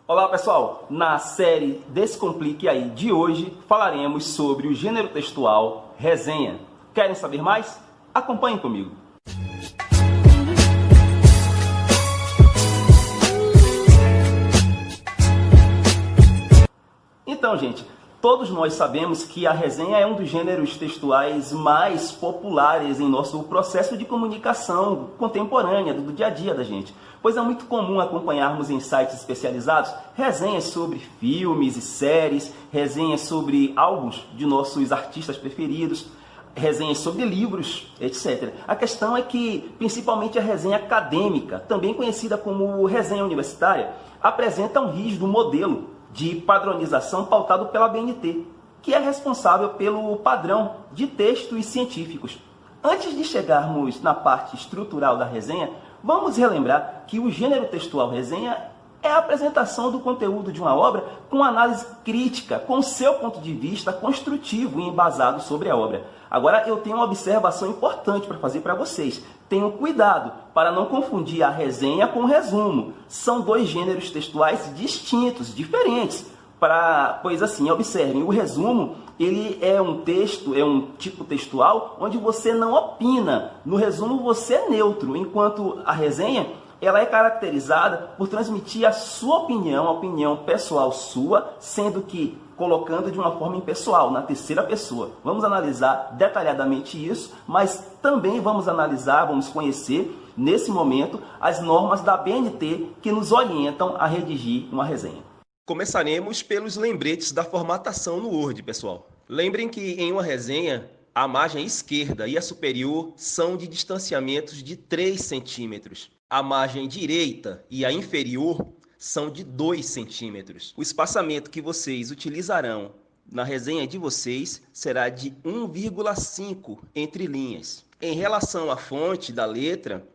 Olá pessoal, na série Descomplique Aí de hoje falaremos sobre o gênero textual resenha. Querem saber mais? Acompanhem comigo. Então, gente, todos nós sabemos que a resenha é um dos gêneros textuais mais populares em nosso processo de comunicação contemporânea, do dia a dia da gente. Pois é muito comum acompanharmos em sites especializados resenhas sobre filmes e séries, resenhas sobre álbuns de nossos artistas preferidos, resenhas sobre livros, etc. A questão é que, principalmente a resenha acadêmica, também conhecida como resenha universitária, apresenta um rígido modelo de padronização pautado pela BNT, que é responsável pelo padrão de textos científicos. Antes de chegarmos na parte estrutural da resenha, vamos relembrar que o gênero textual resenha é a apresentação do conteúdo de uma obra com análise crítica, com seu ponto de vista construtivo e embasado sobre a obra. Agora eu tenho uma observação importante para fazer para vocês. Tenham cuidado para não confundir a resenha com o resumo. São dois gêneros textuais distintos, diferentes. Pois assim, observem, o resumo ele é um texto, é um tipo textual onde você não opina. No resumo você é neutro, enquanto a resenha ela é caracterizada por transmitir a sua opinião, a opinião pessoal sua, sendo que colocando de uma forma impessoal, na terceira pessoa. Vamos analisar detalhadamente isso, mas também vamos analisar, vamos conhecer, nesse momento, as normas da BNT que nos orientam a redigir uma resenha. Começaremos pelos lembretes da formatação no Word, pessoal. Lembrem que em uma resenha, a margem esquerda e a superior são de distanciamentos de 3 centímetros. A margem direita e a inferior são de 2 centímetros. O espaçamento que vocês utilizarão na resenha de vocês será de 1,5 entre linhas. Em relação à fonte da letra,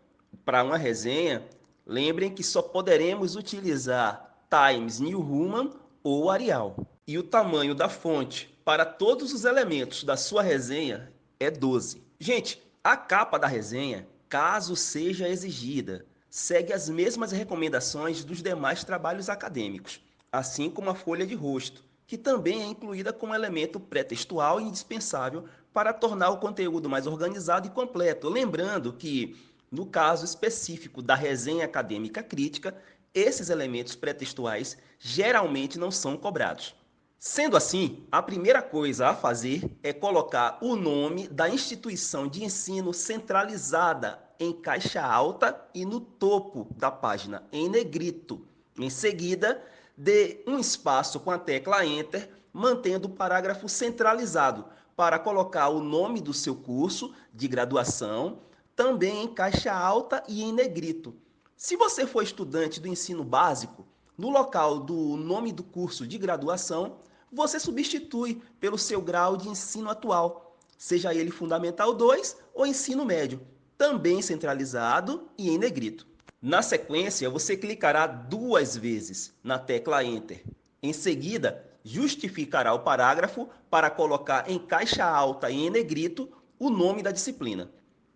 para uma resenha, lembrem que só poderemos utilizar Times New Roman ou Arial. E o tamanho da fonte para todos os elementos da sua resenha é 12. Gente, a capa da resenha, caso seja exigida, segue as mesmas recomendações dos demais trabalhos acadêmicos, assim como a folha de rosto, que também é incluída como elemento pré-textual e indispensável para tornar o conteúdo mais organizado e completo. Lembrando que, no caso específico da resenha acadêmica crítica, esses elementos pré-textuais geralmente não são cobrados. Sendo assim, a primeira coisa a fazer é colocar o nome da instituição de ensino centralizada em caixa alta e no topo da página em negrito. Em seguida, dê um espaço com a tecla Enter, mantendo o parágrafo centralizado para colocar o nome do seu curso de graduação, também em caixa alta e em negrito. Se você for estudante do ensino básico, no local do nome do curso de graduação, você substitui pelo seu grau de ensino atual, seja ele Fundamental 2 ou Ensino Médio, também centralizado e em negrito. Na sequência, você clicará 2 vezes na tecla Enter. Em seguida, justificará o parágrafo para colocar em caixa alta e em negrito o nome da disciplina.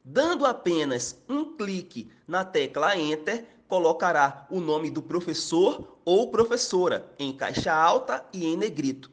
Dando apenas um clique na tecla Enter, colocará o nome do professor ou professora em caixa alta e em negrito.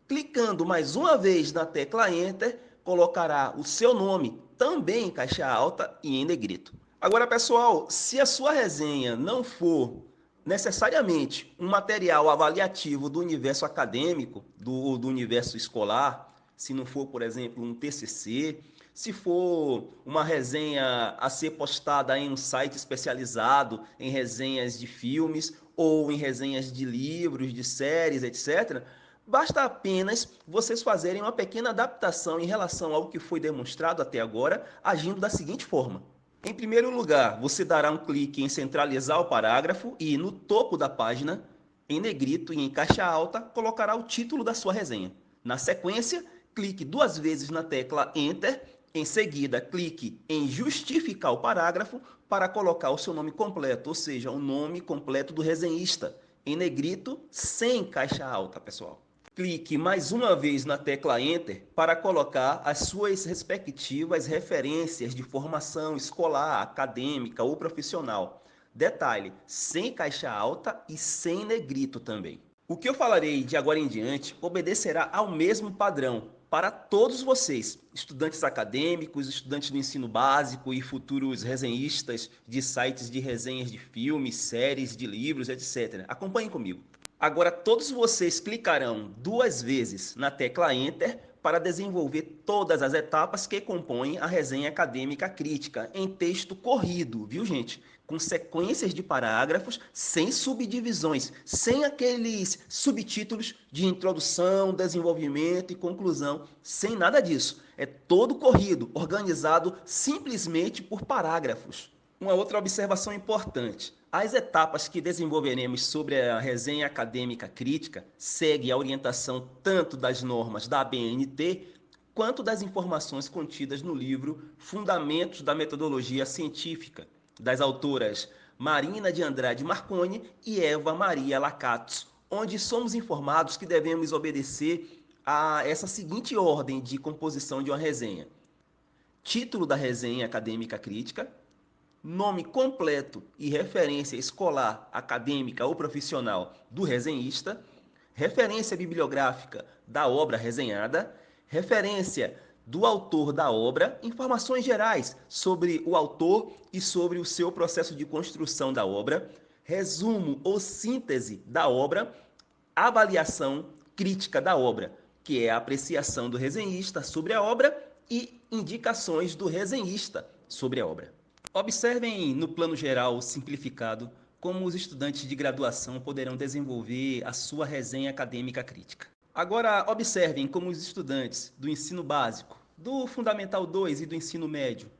Clicando mais uma vez na tecla Enter, colocará o seu nome também em caixa alta e em negrito. Agora, pessoal, se a sua resenha não for necessariamente um material avaliativo do universo acadêmico, do universo escolar, se não for, por exemplo, um TCC, se for uma resenha a ser postada em um site especializado em resenhas de filmes ou em resenhas de livros, de séries, etc., basta apenas vocês fazerem uma pequena adaptação em relação ao que foi demonstrado até agora, agindo da seguinte forma. Em primeiro lugar, você dará um clique em centralizar o parágrafo e, no topo da página, em negrito e em caixa alta, colocará o título da sua resenha. Na sequência, clique 2 vezes na tecla Enter. Em seguida, clique em justificar o parágrafo para colocar o seu nome completo, ou seja, o nome completo do resenhista, em negrito, sem caixa alta, pessoal. Clique mais uma vez na tecla Enter para colocar as suas respectivas referências de formação escolar, acadêmica ou profissional. Detalhe, sem caixa alta e sem negrito também. O que eu falarei de agora em diante obedecerá ao mesmo padrão para todos vocês, estudantes acadêmicos, estudantes do ensino básico e futuros resenhistas de sites de resenhas de filmes, séries, de livros, etc. Acompanhem comigo. Agora todos vocês clicarão 2 vezes na tecla Enter para desenvolver todas as etapas que compõem a resenha acadêmica crítica em texto corrido, viu, gente? Com sequências de parágrafos, sem subdivisões, sem aqueles subtítulos de introdução, desenvolvimento e conclusão, sem nada disso. É todo corrido, organizado simplesmente por parágrafos. Uma outra observação importante. As etapas que desenvolveremos sobre a resenha acadêmica crítica seguem a orientação tanto das normas da ABNT quanto das informações contidas no livro Fundamentos da Metodologia Científica, das autoras Marina de Andrade Marconi e Eva Maria Lacatz, onde somos informados que devemos obedecer a essa seguinte ordem de composição de uma resenha. Título da resenha acadêmica crítica, nome completo e referência escolar, acadêmica ou profissional do resenhista, referência bibliográfica da obra resenhada, referência do autor da obra, informações gerais sobre o autor e sobre o seu processo de construção da obra, resumo ou síntese da obra, avaliação crítica da obra, que é a apreciação do resenhista sobre a obra e indicações do resenhista sobre a obra. Observem no plano geral simplificado como os estudantes de graduação poderão desenvolver a sua resenha acadêmica crítica. Agora, observem como os estudantes do ensino básico, do Fundamental 2 e do ensino médio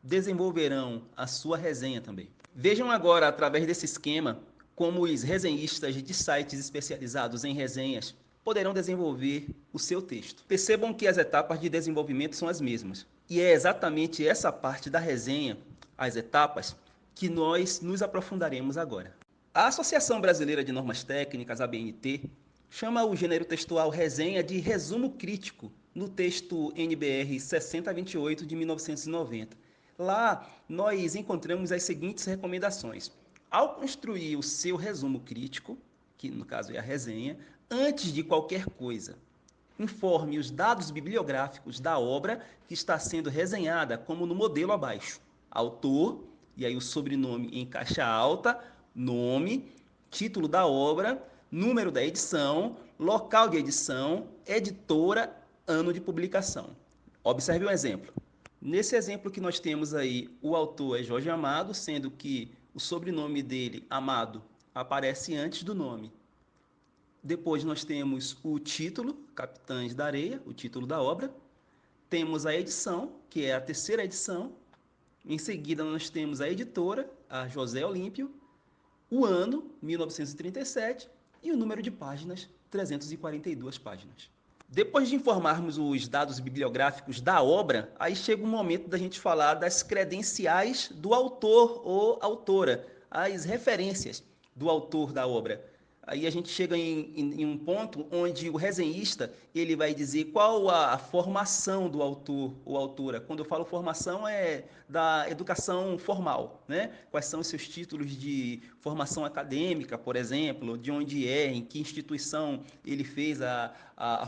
desenvolverão a sua resenha também. Vejam agora, através desse esquema, como os resenhistas de sites especializados em resenhas poderão desenvolver o seu texto. Percebam que as etapas de desenvolvimento são as mesmas. E é exatamente essa parte da resenha, as etapas, que nós nos aprofundaremos agora. A Associação Brasileira de Normas Técnicas, ABNT, chama o gênero textual resenha de resumo crítico no texto NBR 6028 de 1990. Lá nós encontramos as seguintes recomendações. Ao construir o seu resumo crítico, que no caso é a resenha, antes de qualquer coisa, informe os dados bibliográficos da obra que está sendo resenhada, como no modelo abaixo. Autor, e aí o sobrenome em caixa alta, nome, título da obra, número da edição, local de edição, editora, ano de publicação. Observe um exemplo. Nesse exemplo que nós temos aí, o autor é Jorge Amado, sendo que o sobrenome dele, Amado, aparece antes do nome. Depois nós temos o título, Capitães da Areia, o título da obra. Temos a edição, que é a terceira edição. Em seguida nós temos a editora, a José Olímpio, o ano, 1937, e o número de páginas, 342 páginas. Depois de informarmos os dados bibliográficos da obra, aí chega o momento da gente falar das credenciais do autor ou autora, as referências do autor da obra. Aí a gente chega em um ponto onde o resenhista ele vai dizer qual a formação do autor ou autora. Quando eu falo formação é da educação formal, né? Quais são os seus títulos de formação acadêmica, por exemplo, de onde é, em que instituição ele fez a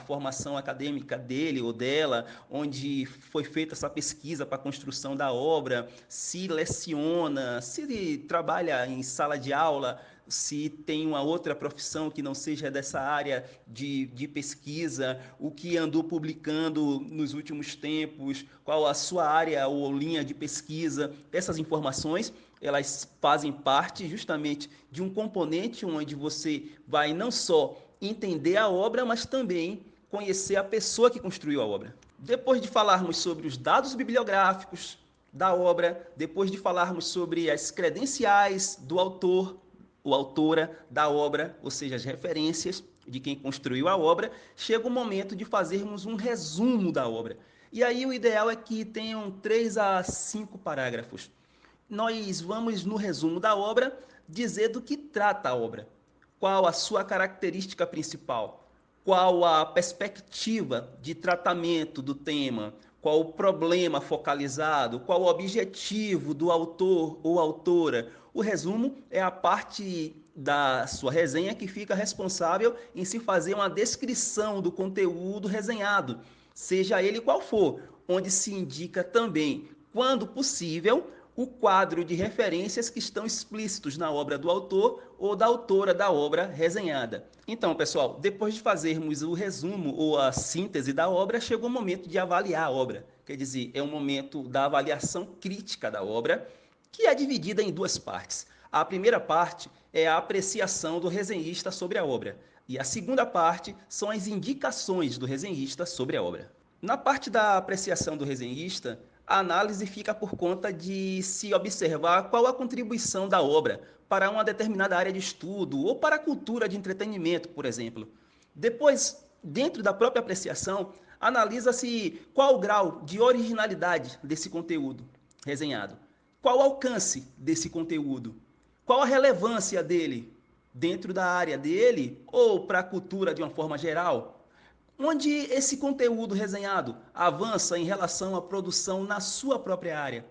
formação acadêmica dele ou dela, onde foi feita essa pesquisa para a construção da obra, se leciona, se trabalha em sala de aula, se tem uma outra profissão que não seja dessa área de pesquisa, o que andou publicando nos últimos tempos, qual a sua área ou linha de pesquisa. Essas informações, elas fazem parte justamente de um componente onde você vai não só entender a obra, mas também conhecer a pessoa que construiu a obra. Depois de falarmos sobre os dados bibliográficos da obra, depois de falarmos sobre as credenciais do autor, ou autora da obra, ou seja, as referências de quem construiu a obra, chega o momento de fazermos um resumo da obra. E aí o ideal é que tenham 3 a 5 parágrafos. Nós vamos, no resumo da obra, dizer do que trata a obra, qual a sua característica principal, qual a perspectiva de tratamento do tema, qual o problema focalizado, qual o objetivo do autor ou autora. O resumo é a parte da sua resenha que fica responsável em se fazer uma descrição do conteúdo resenhado, seja ele qual for, onde se indica também, quando possível, o quadro de referências que estão explícitos na obra do autor ou da autora da obra resenhada. Então, pessoal, depois de fazermos o resumo ou a síntese da obra, chegou o momento de avaliar a obra. Quer dizer, é o momento da avaliação crítica da obra, que é dividida em duas partes. A primeira parte é a apreciação do resenhista sobre a obra, e a segunda parte são as indicações do resenhista sobre a obra. Na parte da apreciação do resenhista, a análise fica por conta de se observar qual a contribuição da obra para uma determinada área de estudo ou para a cultura de entretenimento, por exemplo. Depois, dentro da própria apreciação, analisa-se qual o grau de originalidade desse conteúdo resenhado, qual o alcance desse conteúdo, qual a relevância dele dentro da área dele ou para a cultura de uma forma geral. Onde esse conteúdo resenhado avança em relação à produção na sua própria área.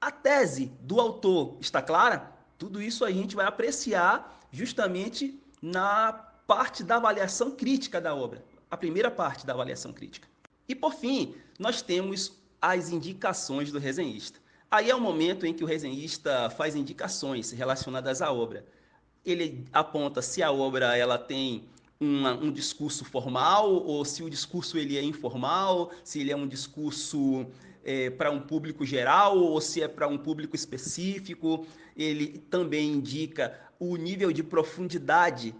A tese do autor está clara? Tudo isso a gente vai apreciar justamente na parte da avaliação crítica da obra, a primeira parte da avaliação crítica. E por fim, nós temos as indicações do resenhista. Aí é o momento em que o resenhista faz indicações relacionadas à obra. Ele aponta se a obra ela tem um discurso formal ou se o discurso ele é informal, se ele é um discurso para um público geral ou se é para um público específico. Ele também indica o nível de profundidade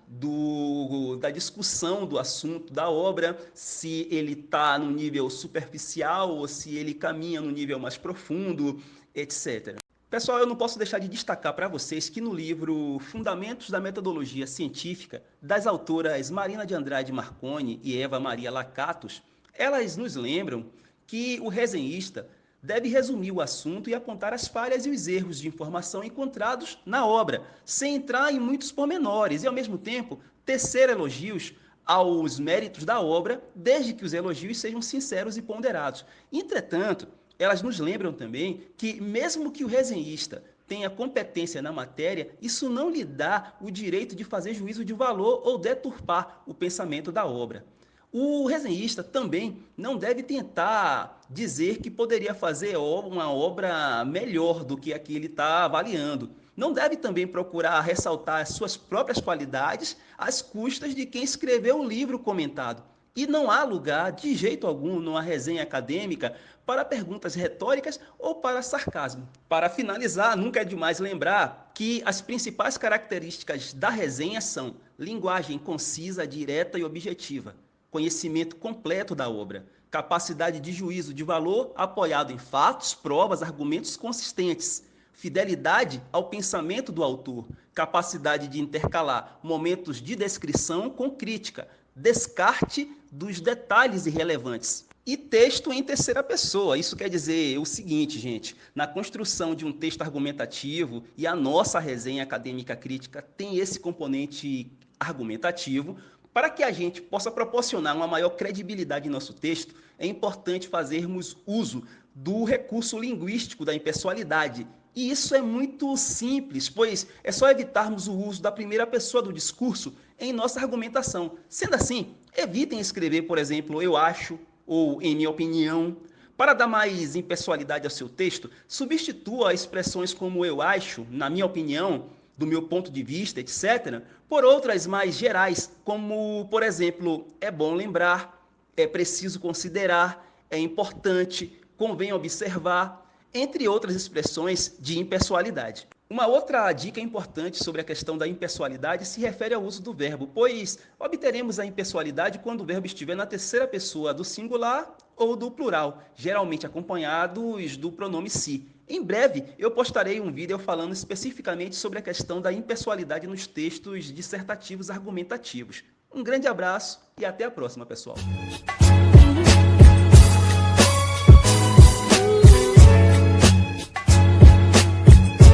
da discussão do assunto da obra, se ele está no nível superficial ou se ele caminha no nível mais profundo, etc. Pessoal, eu não posso deixar de destacar para vocês que no livro Fundamentos da Metodologia Científica, das autoras Marina de Andrade Marconi e Eva Maria Lacatos, elas nos lembram que o resenhista deve resumir o assunto e apontar as falhas e os erros de informação encontrados na obra, sem entrar em muitos pormenores e, ao mesmo tempo, tecer elogios aos méritos da obra, desde que os elogios sejam sinceros e ponderados. Entretanto, elas nos lembram também que, mesmo que o resenhista tenha competência na matéria, isso não lhe dá o direito de fazer juízo de valor ou deturpar o pensamento da obra. O resenhista também não deve tentar dizer que poderia fazer uma obra melhor do que a que ele está avaliando. Não deve também procurar ressaltar as suas próprias qualidades às custas de quem escreveu o livro comentado. E não há lugar, de jeito algum, numa resenha acadêmica para perguntas retóricas ou para sarcasmo. Para finalizar, nunca é demais lembrar que as principais características da resenha são linguagem concisa, direta e objetiva, conhecimento completo da obra, capacidade de juízo de valor apoiado em fatos, provas, argumentos consistentes, fidelidade ao pensamento do autor, capacidade de intercalar momentos de descrição com crítica, descarte dos detalhes irrelevantes. E texto em terceira pessoa. Isso quer dizer o seguinte, gente, na construção de um texto argumentativo, e a nossa resenha acadêmica crítica tem esse componente argumentativo, para que a gente possa proporcionar uma maior credibilidade em nosso texto, é importante fazermos uso do recurso linguístico da impessoalidade. E isso é muito simples, pois é só evitarmos o uso da primeira pessoa do discurso em nossa argumentação. Sendo assim, evitem escrever, por exemplo, eu acho ou em minha opinião. Para dar mais impessoalidade ao seu texto, substitua expressões como eu acho, na minha opinião, do meu ponto de vista, etc., por outras mais gerais, como, por exemplo, é bom lembrar, é preciso considerar, é importante, convém observar, entre outras expressões de impessoalidade. Uma outra dica importante sobre a questão da impessoalidade se refere ao uso do verbo, pois obteremos a impessoalidade quando o verbo estiver na terceira pessoa do singular ou do plural, geralmente acompanhados do pronome si. Em breve, eu postarei um vídeo falando especificamente sobre a questão da impessoalidade nos textos dissertativos argumentativos. Um grande abraço e até a próxima, pessoal!